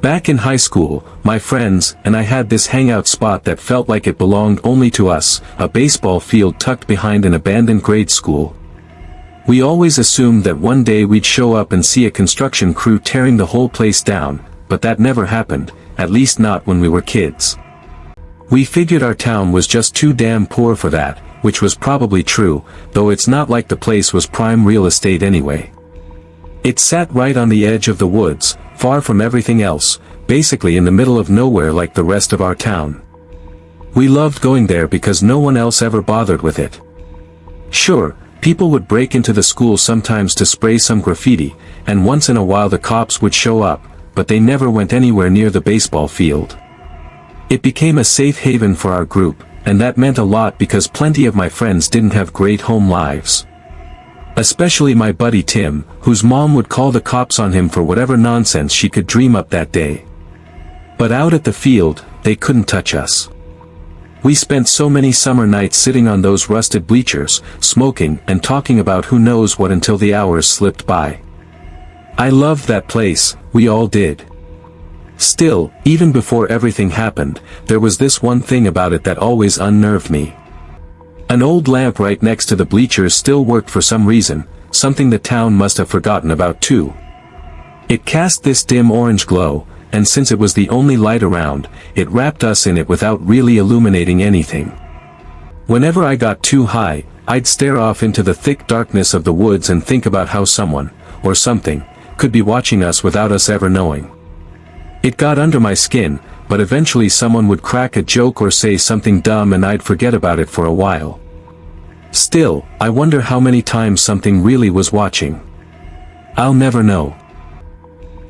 Back in high school, my friends and I had this hangout spot that felt like it belonged only to us, a baseball field tucked behind an abandoned grade school. We always assumed that one day we'd show up and see a construction crew tearing the whole place down, but that never happened, at least not when we were kids. We figured our town was just too damn poor for that, which was probably true, though it's not like the place was prime real estate anyway. It sat right on the edge of the woods, far from everything else, basically in the middle of nowhere like the rest of our town. We loved going there because no one else ever bothered with it. Sure, people would break into the school sometimes to spray some graffiti, and once in a while the cops would show up, but they never went anywhere near the baseball field. It became a safe haven for our group, and that meant a lot because plenty of my friends didn't have great home lives. Especially my buddy Tim, whose mom would call the cops on him for whatever nonsense she could dream up that day. But out at the field, they couldn't touch us. We spent so many summer nights sitting on those rusted bleachers, smoking and talking about who knows what until the hours slipped by. I loved that place, we all did. Still, even before everything happened, there was this one thing about it that always unnerved me. An old lamp right next to the bleachers still worked for some reason, something the town must have forgotten about too. It cast this dim orange glow, and since it was the only light around, it wrapped us in it without really illuminating anything. Whenever I got too high, I'd stare off into the thick darkness of the woods and think about how someone, or something, could be watching us without us ever knowing. It got under my skin, but eventually someone would crack a joke or say something dumb and I'd forget about it for a while. Still, I wonder how many times something really was watching. I'll never know.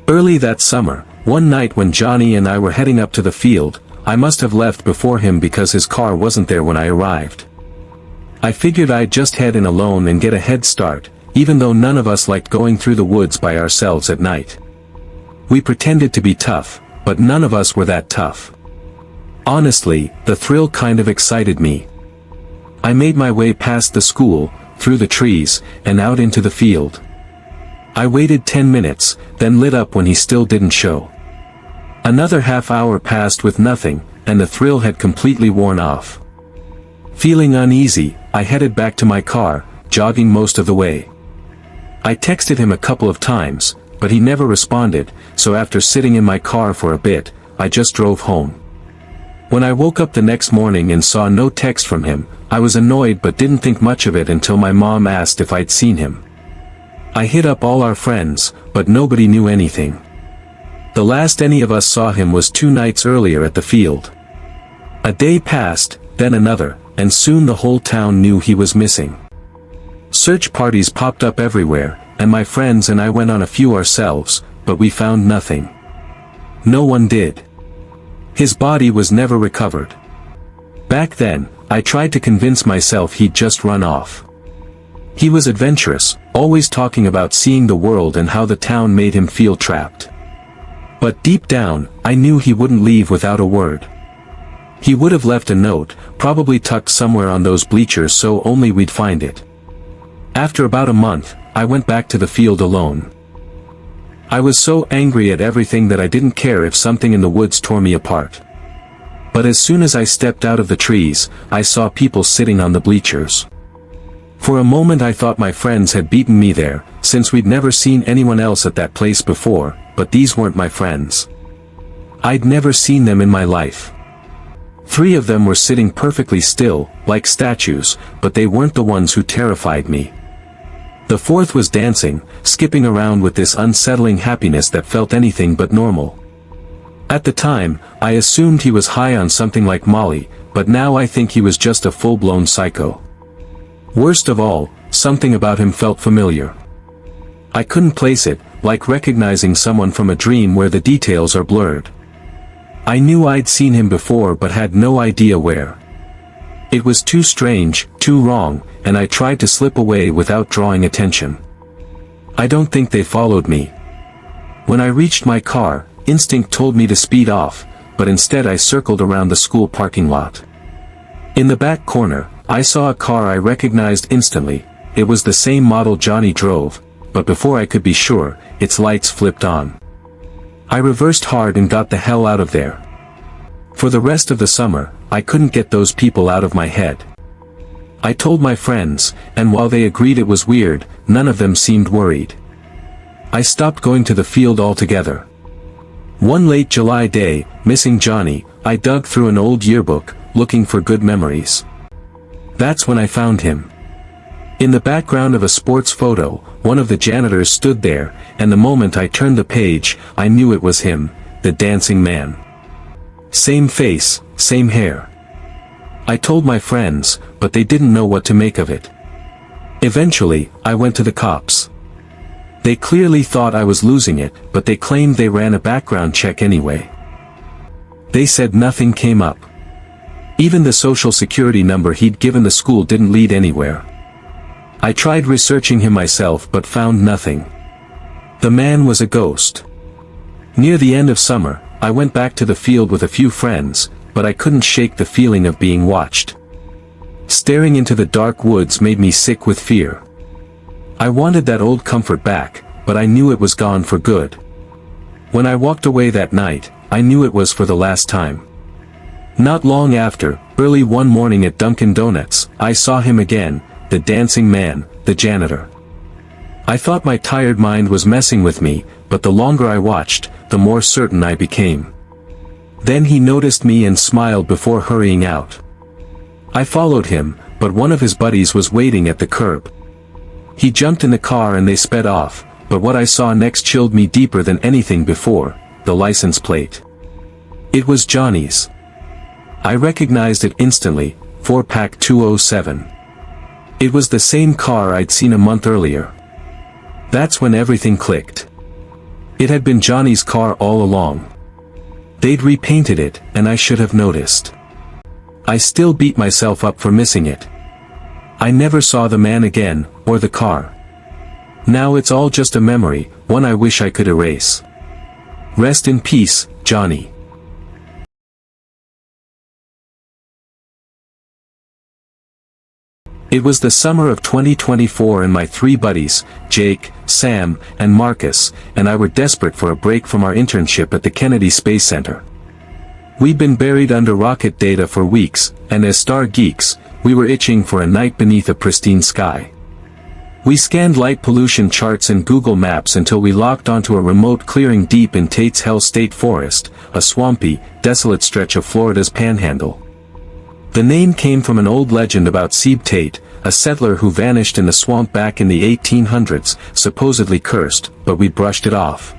Early that summer, one night when Johnny and I were heading up to the field, I must have left before him because his car wasn't there when I arrived. I figured I'd just head in alone and get a head start, even though none of us liked going through the woods by ourselves at night. We pretended to be tough, but none of us were that tough. Honestly, the thrill kind of excited me. I made my way past the school, through the trees, and out into the field. I waited 10 minutes, then lit up when he still didn't show. Another half hour passed with nothing, and the thrill had completely worn off. Feeling uneasy, I headed back to my car, jogging most of the way. I texted him a couple of times, but he never responded, so after sitting in my car for a bit, I just drove home. When I woke up the next morning and saw no text from him, I was annoyed but didn't think much of it until my mom asked if I'd seen him. I hit up all our friends, but nobody knew anything. The last any of us saw him was 2 nights earlier at the field. A day passed, then another, and soon the whole town knew he was missing. Search parties popped up everywhere, and my friends and I went on a few ourselves, but we found nothing. No one did. His body was never recovered. Back then, I tried to convince myself he'd just run off. He was adventurous, always talking about seeing the world and how the town made him feel trapped. But deep down, I knew he wouldn't leave without a word. He would have left a note, probably tucked somewhere on those bleachers so only we'd find it. After about a month, I went back to the field alone. I was so angry at everything that I didn't care if something in the woods tore me apart. But as soon as I stepped out of the trees, I saw people sitting on the bleachers. For a moment I thought my friends had beaten me there, since we'd never seen anyone else at that place before, but these weren't my friends. I'd never seen them in my life. 3 of them were sitting perfectly still, like statues, but they weren't the ones who terrified me. The 4th was dancing, skipping around with this unsettling happiness that felt anything but normal. At the time, I assumed he was high on something like Molly, but now I think he was just a full-blown psycho. Worst of all, something about him felt familiar. I couldn't place it, like recognizing someone from a dream where the details are blurred. I knew I'd seen him before but had no idea where. It was too strange, too wrong, and I tried to slip away without drawing attention. I don't think they followed me. When I reached my car, instinct told me to speed off, but instead I circled around the school parking lot. In the back corner, I saw a car I recognized instantly. It was the same model Johnny drove, but before I could be sure, its lights flipped on. I reversed hard and got the hell out of there. For the rest of the summer, I couldn't get those people out of my head. I told my friends, and while they agreed it was weird, none of them seemed worried. I stopped going to the field altogether. One late July day, missing Johnny, I dug through an old yearbook, looking for good memories. That's when I found him. In the background of a sports photo, one of the janitors stood there, and the moment I turned the page, I knew it was him, the dancing man. Same face, same hair. I told my friends, but they didn't know what to make of it. Eventually, I went to the cops. They clearly thought I was losing it, but they claimed they ran a background check anyway. They said nothing came up. Even the social security number he'd given the school didn't lead anywhere. I tried researching him myself but found nothing. The man was a ghost. Near the end of summer, I went back to the field with a few friends, but I couldn't shake the feeling of being watched. Staring into the dark woods made me sick with fear. I wanted that old comfort back, but I knew it was gone for good. When I walked away that night, I knew it was for the last time. Not long after, early one morning at Dunkin' Donuts, I saw him again, the dancing man, the janitor. I thought my tired mind was messing with me, but the longer I watched, the more certain I became. Then he noticed me and smiled before hurrying out. I followed him, but one of his buddies was waiting at the curb. He jumped in the car and they sped off, but what I saw next chilled me deeper than anything before, the license plate. It was Johnny's. I recognized it instantly, 4-pack 207. It was the same car I'd seen a month earlier. That's when everything clicked. It had been Johnny's car all along. They'd repainted it, and I should have noticed. I still beat myself up for missing it. I never saw the man again, or the car. Now it's all just a memory, one I wish I could erase. Rest in peace, Johnny. It was the summer of 2024 and my three buddies, Jake, Sam, and Marcus, and I were desperate for a break from our internship at the Kennedy Space Center. We'd been buried under rocket data for weeks, and as star geeks, we were itching for a night beneath a pristine sky. We scanned light pollution charts and Google Maps until we locked onto a remote clearing deep in Tate's Hell State Forest, a swampy, desolate stretch of Florida's Panhandle. The name came from an old legend about Sebe Tate, a settler who vanished in the swamp back in the 1800s, supposedly cursed, but we brushed it off.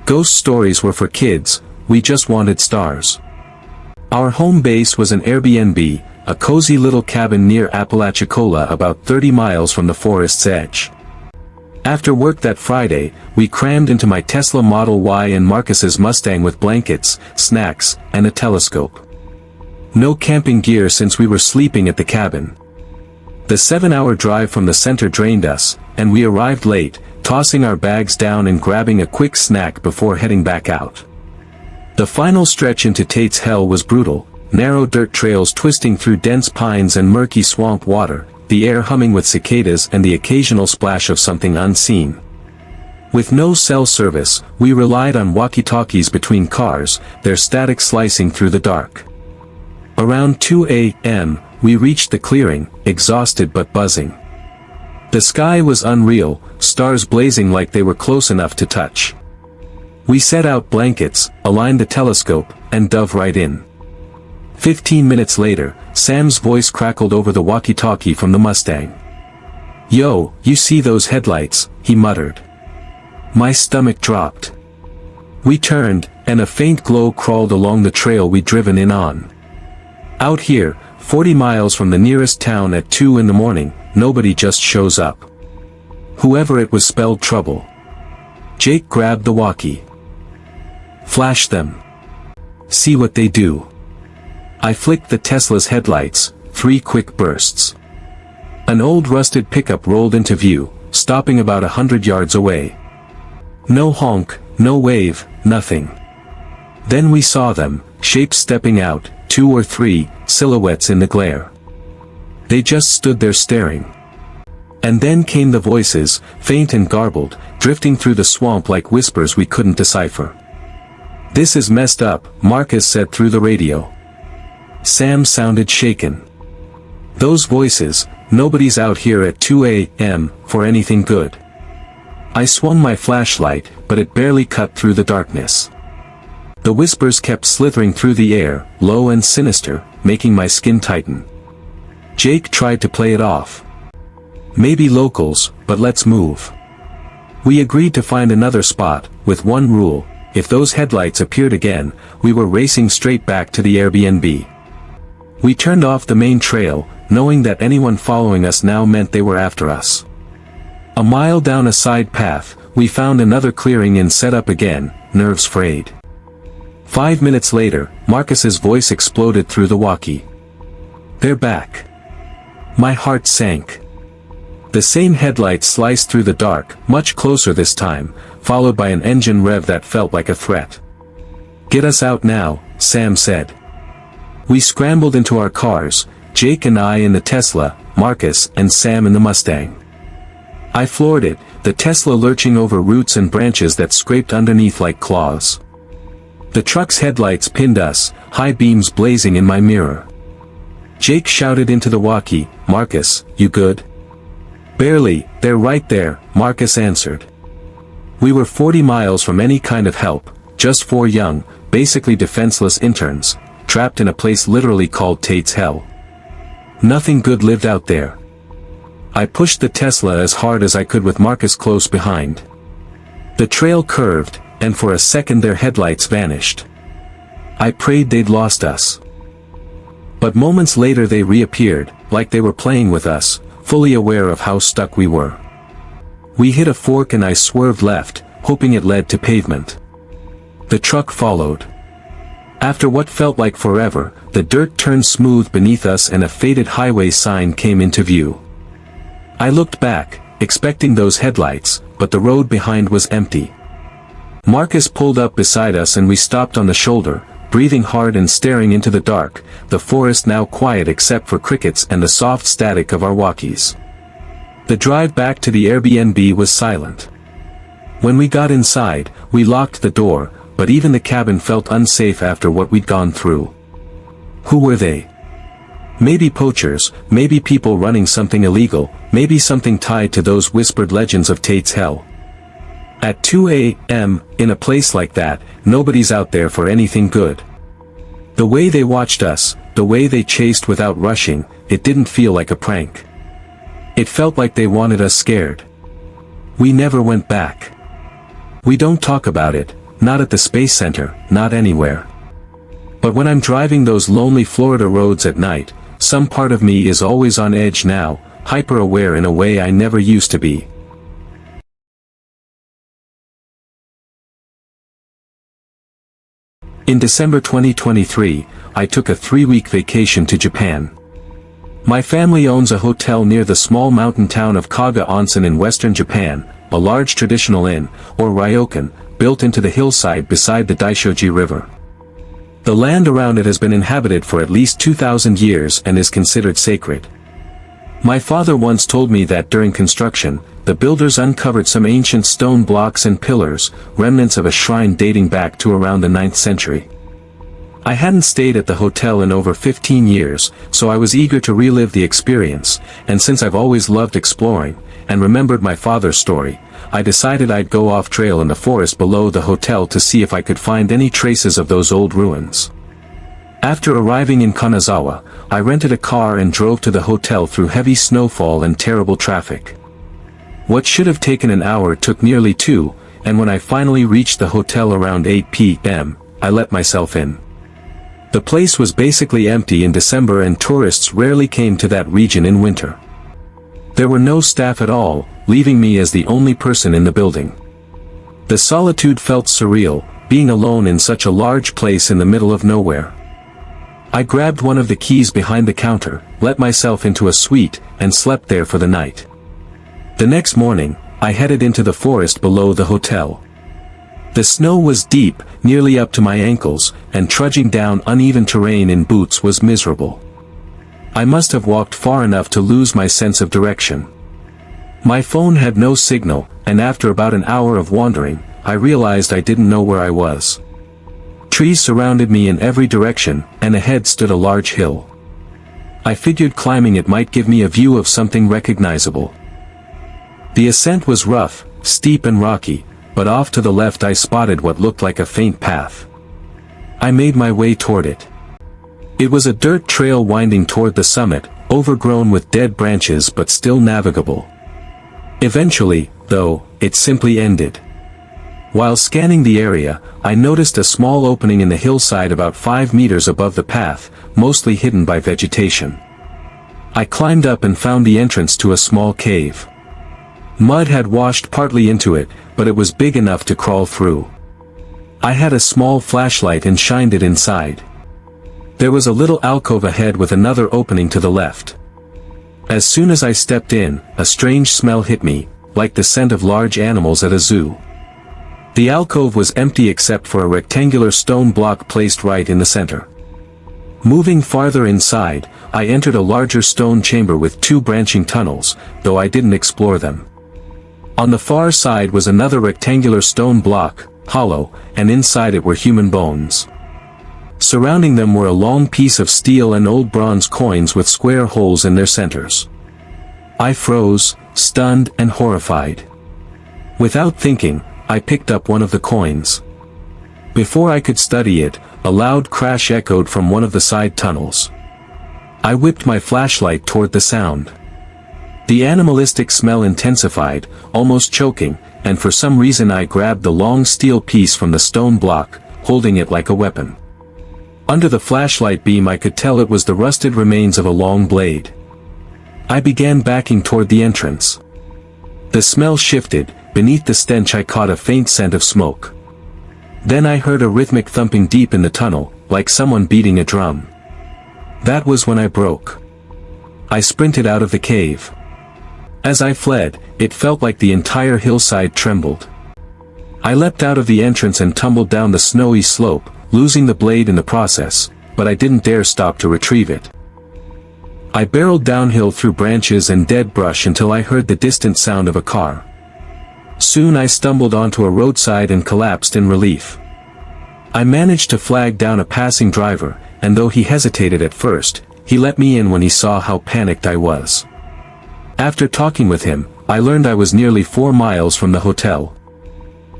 Ghost stories were for kids, we just wanted stars. Our home base was an Airbnb, a cozy little cabin near Apalachicola about 30 miles from the forest's edge. After work that Friday, we crammed into my Tesla Model Y and Marcus's Mustang with blankets, snacks, and a telescope. No camping gear since we were sleeping at the cabin. The 7-hour drive from the center drained us, and we arrived late, tossing our bags down and grabbing a quick snack before heading back out. The final stretch into Tate's Hell was brutal, narrow dirt trails twisting through dense pines and murky swamp water, the air humming with cicadas and the occasional splash of something unseen. With no cell service, we relied on walkie-talkies between cars, their static slicing through the dark. Around 2 a.m., we reached the clearing, exhausted but buzzing. The sky was unreal, stars blazing like they were close enough to touch. We set out blankets, aligned the telescope, and dove right in. 15 minutes later, Sam's voice crackled over the walkie-talkie from the Mustang. "Yo, you see those headlights?" he muttered. My stomach dropped. We turned, and a faint glow crawled along the trail we'd driven in on. Out here, 40 miles from the nearest town at 2 in the morning, nobody just shows up. Whoever it was spelled trouble. Jake grabbed the walkie. "Flash them. See what they do." I flicked the Tesla's headlights, 3 quick bursts. An old rusted pickup rolled into view, stopping about 100 yards away. No honk, no wave, nothing. Then we saw them, shapes stepping out, 2 or 3, silhouettes in the glare. They just stood there staring. And then came the voices, faint and garbled, drifting through the swamp like whispers we couldn't decipher. "This is messed up," Marcus said through the radio. Sam sounded shaken. "Those voices, nobody's out here at 2 a.m. for anything good." I swung my flashlight, but it barely cut through the darkness. The whispers kept slithering through the air, low and sinister, making my skin tighten. Jake tried to play it off. "Maybe locals, but let's move." We agreed to find another spot, with one rule: if those headlights appeared again, we were racing straight back to the Airbnb. We turned off the main trail, knowing that anyone following us now meant they were after us. A mile down a side path, we found another clearing and set up again, nerves frayed. 5 minutes later, Marcus's voice exploded through the walkie. "They're back." My heart sank. The same headlights sliced through the dark, much closer this time, followed by an engine rev that felt like a threat. "Get us out now," Sam said. We scrambled into our cars, Jake and I in the Tesla, Marcus and Sam in the Mustang. I floored it, the Tesla lurching over roots and branches that scraped underneath like claws. The truck's headlights pinned us, high beams blazing in my mirror. Jake shouted into the walkie, "Marcus, you good?" "Barely, they're right there," Marcus answered. We were 40 miles from any kind of help, just 4 young, basically defenseless interns, trapped in a place literally called Tate's Hell. Nothing good lived out there. I pushed the Tesla as hard as I could with Marcus close behind. The trail curved, and for a second their headlights vanished. I prayed they'd lost us. But moments later they reappeared, like they were playing with us, fully aware of how stuck we were. We hit a fork and I swerved left, hoping it led to pavement. The truck followed. After what felt like forever, the dirt turned smooth beneath us and a faded highway sign came into view. I looked back, expecting those headlights, but the road behind was empty. Marcus pulled up beside us and we stopped on the shoulder, breathing hard and staring into the dark, the forest now quiet except for crickets and the soft static of our walkies. The drive back to the Airbnb was silent. When we got inside, we locked the door, but even the cabin felt unsafe after what we'd gone through. Who were they? Maybe poachers, maybe people running something illegal, maybe something tied to those whispered legends of Tate's Hell. At 2 a.m., in a place like that, nobody's out there for anything good. The way they watched us, the way they chased without rushing, it didn't feel like a prank. It felt like they wanted us scared. We never went back. We don't talk about it, not at the Space Center, not anywhere. But when I'm driving those lonely Florida roads at night, some part of me is always on edge now, hyper-aware in a way I never used to be. In December 2023, I took a 3-week vacation to Japan. My family owns a hotel near the small mountain town of Kaga Onsen in western Japan, a large traditional inn, or ryokan, built into the hillside beside the Daishoji River. The land around it has been inhabited for at least 2,000 years and is considered sacred. My father once told me that during construction, the builders uncovered some ancient stone blocks and pillars, remnants of a shrine dating back to around the 9th century. I hadn't stayed at the hotel in over 15 years, so I was eager to relive the experience, and since I've always loved exploring, and remembered my father's story, I decided I'd go off-trail in the forest below the hotel to see if I could find any traces of those old ruins. After arriving in Kanazawa, I rented a car and drove to the hotel through heavy snowfall and terrible traffic. What should have taken an hour took nearly 2, and when I finally reached the hotel around 8 p.m., I let myself in. The place was basically empty in December and tourists rarely came to that region in winter. There were no staff at all, leaving me as the only person in the building. The solitude felt surreal, being alone in such a large place in the middle of nowhere. I grabbed one of the keys behind the counter, let myself into a suite, and slept there for the night. The next morning, I headed into the forest below the hotel. The snow was deep, nearly up to my ankles, and trudging down uneven terrain in boots was miserable. I must have walked far enough to lose my sense of direction. My phone had no signal, and after about an hour of wandering, I realized I didn't know where I was. Trees surrounded me in every direction, and ahead stood a large hill. I figured climbing it might give me a view of something recognizable. The ascent was rough, steep and rocky, but off to the left I spotted what looked like a faint path. I made my way toward it. It was a dirt trail winding toward the summit, overgrown with dead branches but still navigable. Eventually, though, it simply ended. While scanning the area, I noticed a small opening in the hillside about 5 meters above the path, mostly hidden by vegetation. I climbed up and found the entrance to a small cave. Mud had washed partly into it, but it was big enough to crawl through. I had a small flashlight and shined it inside. There was a little alcove ahead with another opening to the left. As soon as I stepped in, a strange smell hit me, like the scent of large animals at a zoo. The alcove was empty except for a rectangular stone block placed right in the center. Moving farther inside, I entered a larger stone chamber with 2 branching tunnels, though I didn't explore them. On the far side was another rectangular stone block, hollow, and inside it were human bones. Surrounding them were a long piece of steel and old bronze coins with square holes in their centers. I froze, stunned and horrified. Without thinking, I picked up one of the coins. Before I could study it, a loud crash echoed from one of the side tunnels. I whipped my flashlight toward the sound. The animalistic smell intensified, almost choking, and for some reason I grabbed the long steel piece from the stone block, holding it like a weapon. Under the flashlight beam I could tell it was the rusted remains of a long blade. I began backing toward the entrance. The smell shifted. Beneath the stench I caught a faint scent of smoke. Then I heard a rhythmic thumping deep in the tunnel, like someone beating a drum. That was when I broke. I sprinted out of the cave. As I fled, it felt like the entire hillside trembled. I leapt out of the entrance and tumbled down the snowy slope, losing the blade in the process, but I didn't dare stop to retrieve it. I barreled downhill through branches and dead brush until I heard the distant sound of a car. Soon I stumbled onto a roadside and collapsed in relief. I managed to flag down a passing driver, and though he hesitated at first, he let me in when he saw how panicked I was. After talking with him, I learned I was nearly 4 miles from the hotel.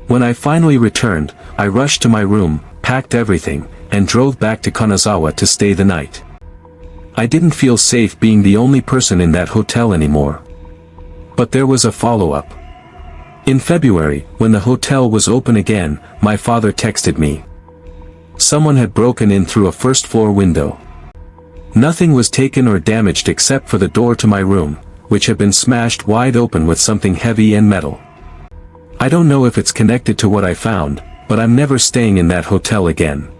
When I finally returned, I rushed to my room, packed everything, and drove back to Kanazawa to stay the night. I didn't feel safe being the only person in that hotel anymore. But there was a follow-up. In February, when the hotel was open again, my father texted me. Someone had broken in through a first-floor window. Nothing was taken or damaged except for the door to my room, which had been smashed wide open with something heavy and metal. I don't know if it's connected to what I found, but I'm never staying in that hotel again.